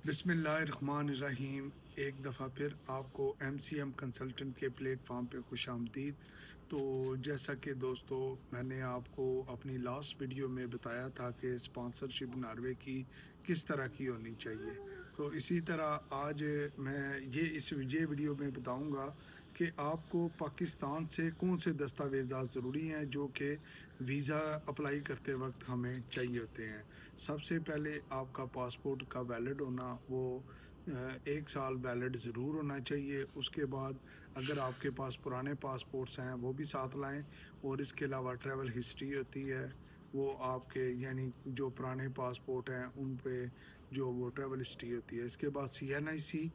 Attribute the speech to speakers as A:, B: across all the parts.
A: बिस्मिल्लाहिर्रहमानिर्रहीम। एक दफ़ा फिर आपको MCM कंसल्टेंट के प्लेटफॉर्म पे खुश आमदीद। तो जैसा कि दोस्तों मैंने आपको अपनी लास्ट वीडियो में बताया था कि स्पॉन्सरशिप नॉर्वे की किस तरह की होनी चाहिए, तो इसी तरह आज मैं ये वीडियो में बताऊंगा कि आपको पाकिस्तान से कौन से दस्तावेज़ात ज़रूरी हैं जो कि वीज़ा अप्लाई करते वक्त हमें चाहिए होते हैं। सबसे पहले आपका पासपोर्ट का वैलिड होना, वो 1 साल वैलिड ज़रूर होना चाहिए। उसके बाद अगर आपके पास पुराने पासपोर्ट्स हैं वो भी साथ लाएं, और इसके अलावा ट्रैवल हिस्ट्री होती है वो आपके, यानी जो पुराने पासपोर्ट हैं उन पे जो वो ट्रैवल हिस्ट्री होती है। इसके बाद CNIC,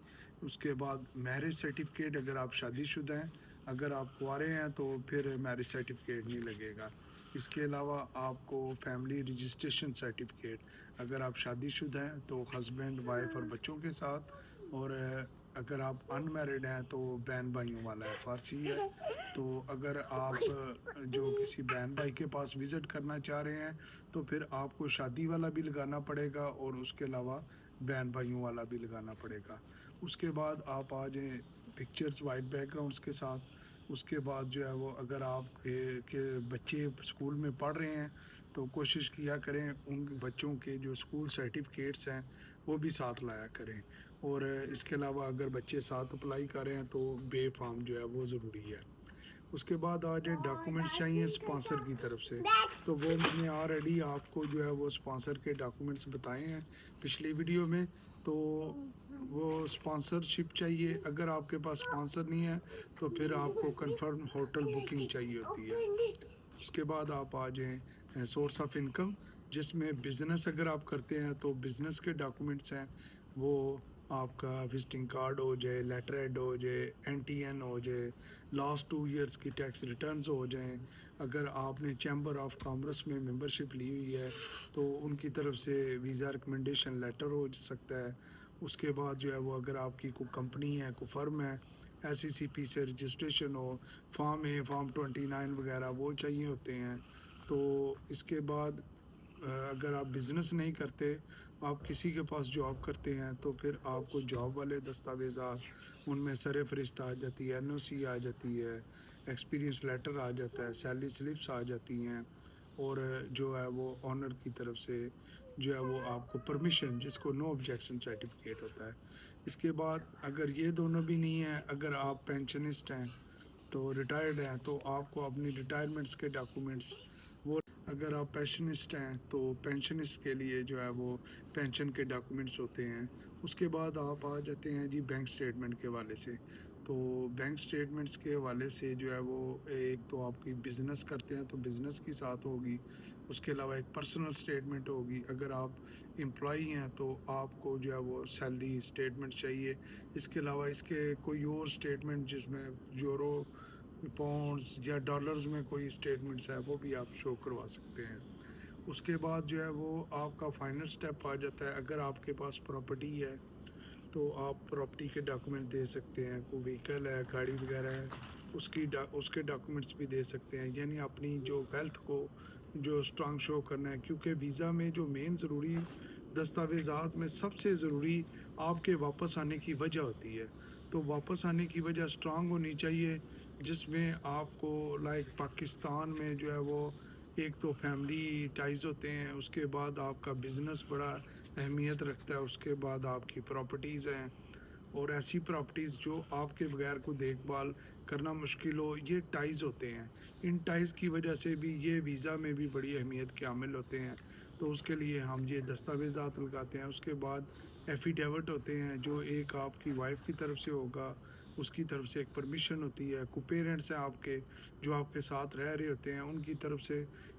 A: उसके बाद मैरिज सर्टिफिकेट अगर आप शादीशुदा हैं। अगर आप कुंवारे हैं तो फिर मैरिज सर्टिफिकेट नहीं लगेगा। इसके अलावा आपको फैमिली रजिस्ट्रेशन सर्टिफिकेट, अगर आप शादीशुदा हैं तो हस्बैंड वाइफ और बच्चों के साथ, और अगर आप अनमैरिड हैं तो बहन भाइयों वाला FRC है। तो अगर आप जो किसी बहन भाई के पास विज़िट करना चाह रहे हैं तो फिर आपको शादी वाला भी लगाना पड़ेगा, और उसके अलावा बहन भाइयों वाला भी लगाना पड़ेगा। उसके बाद आप आ जाएँ पिक्चर्स वाइट बैकग्राउंड्स के साथ। उसके बाद जो है वो, अगर के बच्चे स्कूल में पढ़ रहे हैं तो कोशिश किया करें उन बच्चों के जो स्कूल सर्टिफिकेट्स हैं वो भी साथ लाया करें। और इसके अलावा अगर बच्चे साथ अप्लाई कर रहे हैं तो बे फॉर्म जो है वो ज़रूरी है। उसके बाद आ जाए डॉक्यूमेंट्स चाहिए स्पॉन्सर की तरफ से, तो वो मैंने ऑलरेडी आपको जो है वो स्पॉन्सर के डॉक्यूमेंट्स बताए हैं पिछली वीडियो में। तो वो स्पॉन्सरशिप चाहिए। अगर आपके पास स्पॉन्सर नहीं है तो फिर आपको कंफर्म होटल बुकिंग चाहिए होती है। उसके बाद आप आ जाएँ सोर्स ऑफ इनकम, जिसमें बिज़नेस अगर आप करते हैं तो बिज़नेस के डॉक्यूमेंट्स हैं वो आपका विजिटिंग कार्ड हो जाए, लेटर हेड हो जाए, NTN हो जाए, लास्ट 2 ईयर्स की टैक्स रिटर्न्स हो जाएँ। अगर आपने चैम्बर ऑफ कॉमर्स में मेंबरशिप ली हुई है तो उनकी तरफ से वीज़ा रिकमेंडेशन लेटर हो सकता है। उसके बाद जो है वो, अगर आपकी कोई कंपनी है, कोई फर्म है, SECP से रजिस्ट्रेशन हो, फॉर्म ए, फॉर्म 29 वगैरह वो चाहिए होते हैं। तो इसके बाद अगर आप बिज़नेस नहीं करते, आप किसी के पास जॉब करते हैं तो फिर आपको जॉब वाले दस्तावेज़ात, उनमें सर-फ़हरिस्त आ जाती है, NOC आ जाती है, एक्सपीरियंस लेटर आ जाता है, सैलरी स्लिप्स आ जाती हैं, और जो है वो ओनर की तरफ से जो है वो आपको परमिशन, जिसको नो ऑब्जेक्शन सर्टिफिकेट होता है। इसके बाद अगर ये दोनों भी नहीं है, अगर आप पेंशनिस्ट हैं तो रिटायर्ड हैं तो आपको अपनी रिटायरमेंट्स के डॉक्यूमेंट्स वो, अगर आप पेंशनिस्ट हैं तो पेंशनिस्ट के लिए जो है वो पेंशन के डॉक्यूमेंट्स होते हैं। उसके बाद आप आ जाते हैं जी बैंक स्टेटमेंट के हवाले से। तो बैंक स्टेटमेंट्स के हवाले से जो है वो, एक तो आपकी बिज़नेस करते हैं तो बिज़नेस की साथ होगी। उसके अलावा एक पर्सनल स्टेटमेंट होगी। अगर आप एम्प्लॉई हैं तो आपको जो है वो सैलरी स्टेटमेंट चाहिए। इसके अलावा इसके कोई और स्टेटमेंट जिसमें यूरो, पाउंड्स या डॉलर्स में कोई स्टेटमेंट्स है वो भी आप शो करवा सकते हैं। उसके बाद जो है वो आपका फाइनल स्टेप आ जाता है। अगर आपके पास प्रॉपर्टी है तो आप प्रॉपर्टी के डॉक्यूमेंट दे सकते हैं। कोई व्हीकल है, गाड़ी वगैरह है, उसके डॉक्यूमेंट्स भी दे सकते हैं। यानी अपनी जो वेल्थ को जो स्ट्रांग शो करना है, क्योंकि वीज़ा में जो मेन ज़रूरी दस्तावेज़ात में सबसे ज़रूरी आपके वापस आने की वजह होती है। तो वापस आने की वजह स्ट्रांग होनी चाहिए, जिसमें आपको लाइक पाकिस्तान में जो है वो, एक तो फैमिली टाइज़ होते हैं, उसके बाद आपका बिज़नेस बड़ा अहमियत रखता है, उसके बाद आपकी प्रॉपर्टीज़ हैं, और ऐसी प्रॉपर्टीज़ जो आपके बगैर को देखभाल करना मुश्किल हो, ये टाइज़ होते हैं। इन टाइज़ की वजह से भी ये वीज़ा में भी बड़ी अहमियत के हामिल होते हैं। तो उसके लिए हम ये दस्तावेज़ात लगाते हैं। उसके बाद एफ़िडेविट होते हैं, जो एक आपकी वाइफ़ की तरफ से होगा, उसकी तरफ से एक परमिशन होती है। को-पेरेंट्स हैं आपके, जो आपके साथ रह रहे होते हैं, उनकी तरफ से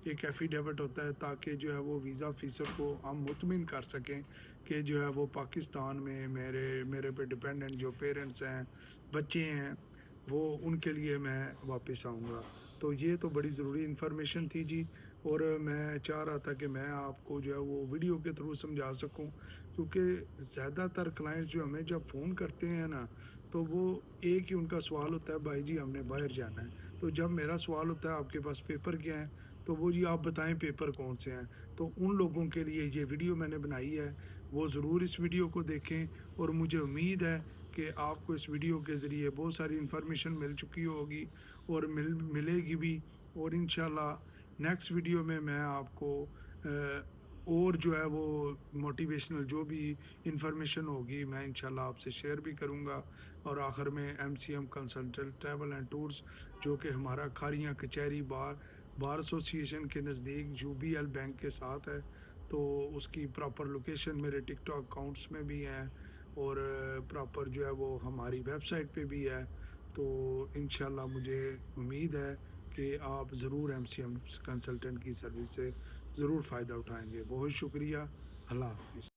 A: एक एफ़िडेविट होता है, ताकि जो है वो वीज़ा ऑफ़िसर को हम मुतमिन कर सकें कि जो है वो पाकिस्तान में मेरे मेरे पे डिपेंडेंट जो पेरेंट्स हैं, बच्चे हैं, वो उनके लिए मैं वापस आऊँगा। तो ये तो बड़ी ज़रूरी इन्फॉर्मेशन थी जी, और मैं चाह रहा था कि मैं आपको जो है वो वीडियो के थ्रू समझा सकूँ, क्योंकि ज़्यादातर क्लाइंट्स जो हमें जब फ़ोन करते हैं ना, तो वो एक ही उनका सवाल होता है, भाई जी हमने बाहर जाना है। तो जब मेरा सवाल होता है आपके पास पेपर क्या हैं? तो वो जी आप बताएँ पेपर कौन से हैं? तो उन लोगों के लिए ये वीडियो मैंने बनाई है। वो ज़रूर इस वीडियो को देखें। और मुझे उम्मीद है कि आपको इस वीडियो के ज़रिए बहुत सारी इन्फॉर्मेशन मिल चुकी होगी और मिलेगी भी। और इंशाल्लाह नेक्स्ट वीडियो में मैं आपको और जो है वो मोटिवेशनल जो भी इन्फॉर्मेशन होगी मैं इंशाल्लाह आपसे शेयर भी करूंगा। और आखिर में MCM consultant travel and tours, जो कि हमारा खारियाँ कचहरी बार एसोसिएशन के नज़दीक यूबीएल बैंक के साथ है, तो उसकी प्रॉपर लोकेशन मेरे टिकटॉक अकाउंट्स में भी है और प्रॉपर जो है वो हमारी वेबसाइट पे भी है। तो इंशाल्लाह मुझे उम्मीद है कि आप ज़रूर एमसीएम कंसल्टेंट की सर्विस से ज़रूर फ़ायदा उठाएंगे। बहुत शुक्रिया। अल्लाह हाफिज़।